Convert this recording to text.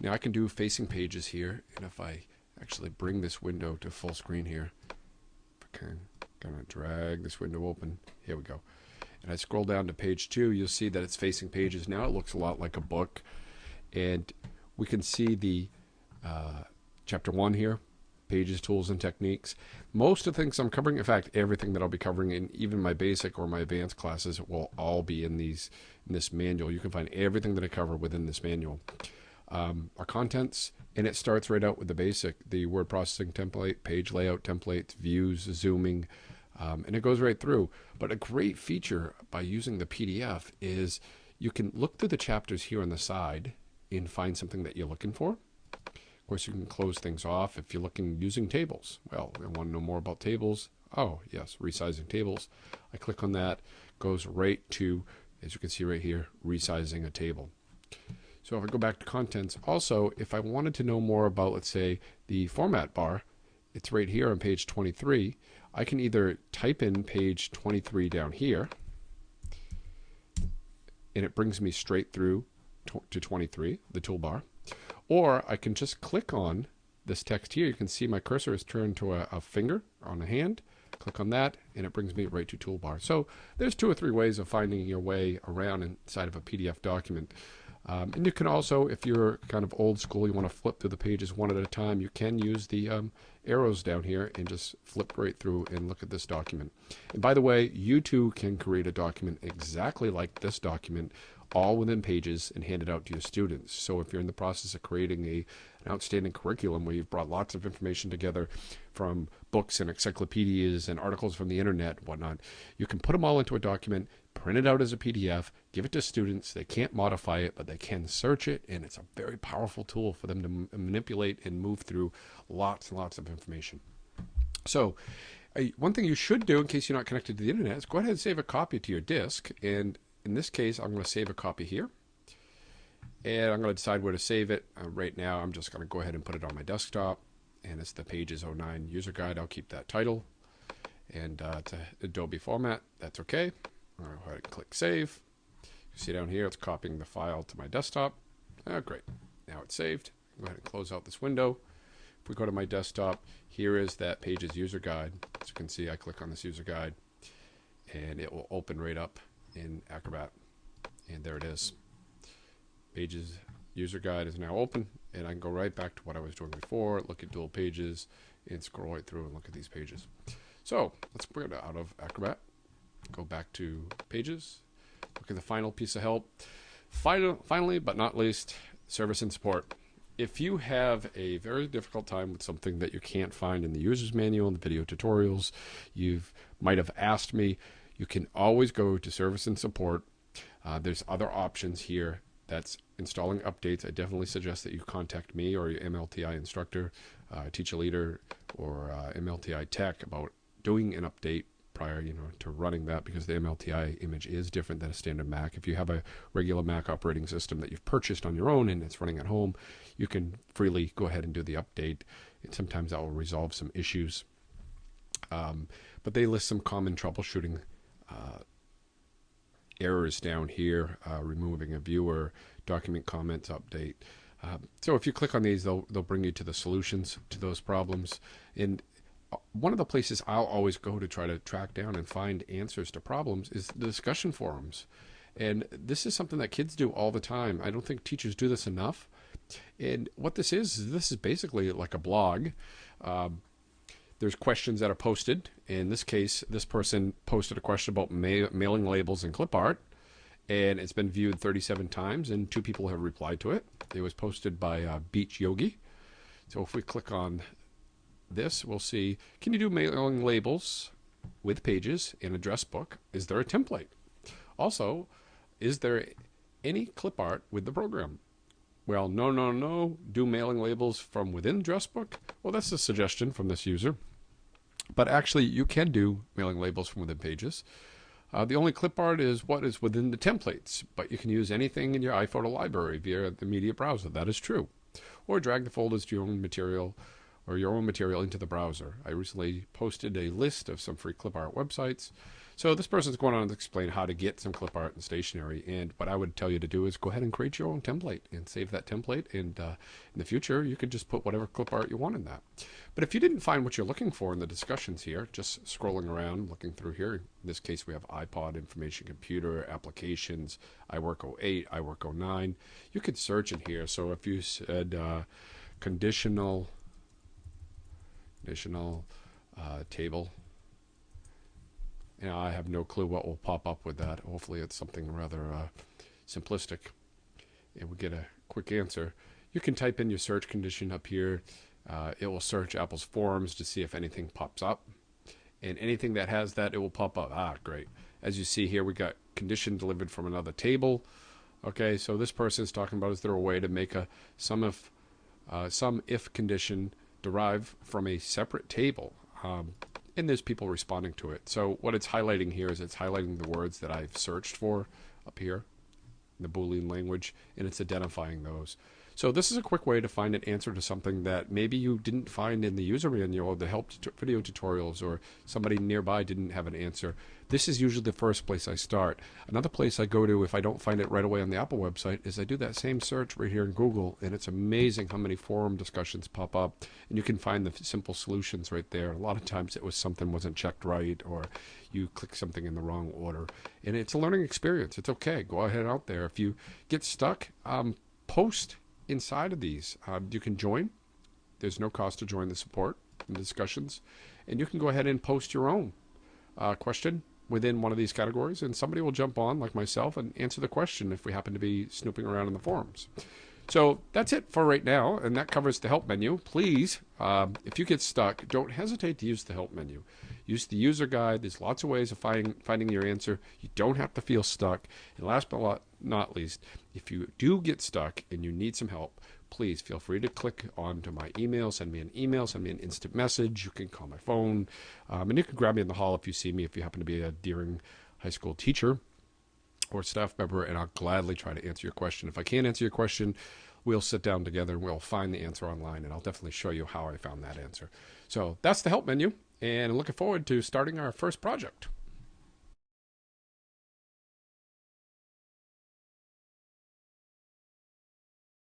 Now I can do facing pages here, and if I actually bring this window to full screen here, I can kind of drag this window open. Here we go. And I scroll down to page 2, you'll see that it's facing pages. Now it looks a lot like a book. And we can see the chapter 1 here, pages, tools, and techniques. Most of the things I'm covering, in fact, everything that I'll be covering in even my basic or my advanced classes will all be in this manual. You can find everything that I cover within this manual. Our contents, and it starts right out with the basic, the word processing template, page layout templates, views, zooming, and it goes right through. But a great feature by using the PDF is you can look through the chapters here on the side and find something that you're looking for. Of course, you can close things off if you're looking using tables. Well, I want to know more about tables. Oh, yes, resizing tables. I click on that, goes right to, as you can see right here, resizing a table. So if I go back to contents, also, if I wanted to know more about, let's say, the format bar, it's right here on page 23. I can either type in page 23 down here, and it brings me straight through to 23, the toolbar. Or I can just click on this text here. You can see my cursor is turned to a finger on a hand. Click on that, and it brings me right to toolbar. So there's 2 or 3 ways of finding your way around inside of a PDF document. And you can also, if you're kind of old school, you want to flip through the pages one at a time, you can use the arrows down here and just flip right through and look at this document. And by the way, you too can create a document exactly like this document, all within pages, and hand it out to your students. So if you're in the process of creating an outstanding curriculum where you've brought lots of information together from books and encyclopedias and articles from the internet and whatnot, you can put them all into a document, print it out as a PDF, give it to students. They can't modify it, but they can search it, and it's a very powerful tool for them to manipulate and move through lots and lots of information. So one thing you should do in case you're not connected to the internet is go ahead and save a copy to your disk. And in this case, I'm going to save a copy here, and I'm going to decide where to save it. Right now, I'm just going to go ahead and put it on my desktop, and it's the Pages 09 user guide. I'll keep that title, and it's an Adobe format. That's okay. I'll go ahead and click save. You see down here, it's copying the file to my desktop. Oh, great. Now it's saved. Go ahead and close out this window. If we go to my desktop, here is that Pages user guide. As you can see, I click on this user guide, and it will open right up in Acrobat, and there it is. Pages user guide is now open, and I can go right back to what I was doing before, look at dual pages, and scroll right through and look at these pages. So let's bring it out of Acrobat, go back to pages, look at the final piece of help. Finally, but not least, service and support. If you have a very difficult time with something that you can't find in the user's manual and the video tutorials, you might have asked me, you can always go to service and support. There's other options here. That's installing updates. I definitely suggest that you contact me or your MLTI instructor, teacher leader, or MLTI tech about doing an update prior, to running that, because the MLTI image is different than a standard Mac. If you have a regular Mac operating system that you've purchased on your own and it's running at home, you can freely go ahead and do the update. And sometimes that will resolve some issues. But they list some common troubleshooting errors down here, removing a viewer, document comments update. So if you click on these, they'll bring you to the solutions to those problems. And one of the places I'll always go to try to track down and find answers to problems is the discussion forums. And this is something that kids do all the time. I don't think teachers do this enough. And what this is basically like a blog. There's questions that are posted. In this case, this person posted a question about mailing labels and clip art, and it's been viewed 37 times, and 2 people have replied to it. It was posted by Beach Yogi. So if we click on this, we'll see, can you do mailing labels with pages in address book? Is there a template? Also, is there any clip art with the program? Well, no. Do mailing labels from within address book? Well, that's a suggestion from this user. But actually, you can do mailing labels from within pages. The only clip art is what is within the templates, but you can use anything in your iPhoto library via the media browser. That is true. Or drag the folders to your own material into the browser. I recently posted a list of some free clip art websites. So this person's going on to explain how to get some clip art and stationery. And what I would tell you to do is go ahead and create your own template and save that template. And in the future, you could just put whatever clip art you want in that. But if you didn't find what you're looking for in the discussions here, just scrolling around, looking through here, in this case, we have iPod, information computer, applications, iWork 08, iWork 09. You could search in here. So if you said conditional table, I have no clue what will pop up with that. Hopefully it's something rather simplistic and we'll get a quick answer. You can type in your search condition up here. It will search Apple's forums to see if anything pops up, and anything that has that, it will pop up. Great. As you see here, we got condition delivered from another table. Okay, so this person is talking about, is there a way to make a sum if condition derive from a separate table? And there's people responding to it. So what it's highlighting here is it's highlighting the words that I've searched for up here in the Boolean language, and it's identifying those. So this is a quick way to find an answer to something that maybe you didn't find in the user manual or the help video tutorials, or somebody nearby didn't have an answer. This is usually the first place I start. Another place I go to if I don't find it right away on the Apple website is I do that same search right here in Google, and it's amazing how many forum discussions pop up, and you can find the simple solutions right there. A lot of times it was something wasn't checked right, or you click something in the wrong order, and it's a learning experience. It's okay. Go ahead out there. If you get stuck, post inside of these. You can join. There's no cost to join the support and the discussions, and you can go ahead and post your own question within one of these categories, and somebody will jump on, like myself, and answer the question if we happen to be snooping around in the forums. So that's it for right now, and that covers the help menu. Please, if you get stuck, don't hesitate to use the help menu. Use the user guide. There's lots of ways of finding your answer. You don't have to feel stuck. And last but not least, if you do get stuck and you need some help, please feel free to click onto my email, send me an instant message. You can call my phone, and you can grab me in the hall if you see me, if you happen to be a Deering High School teacher or staff member, and I'll gladly try to answer your question. If I can't answer your question, we'll sit down together and we'll find the answer online, and I'll definitely show you how I found that answer. So that's the help menu, and I'm looking forward to starting our first project.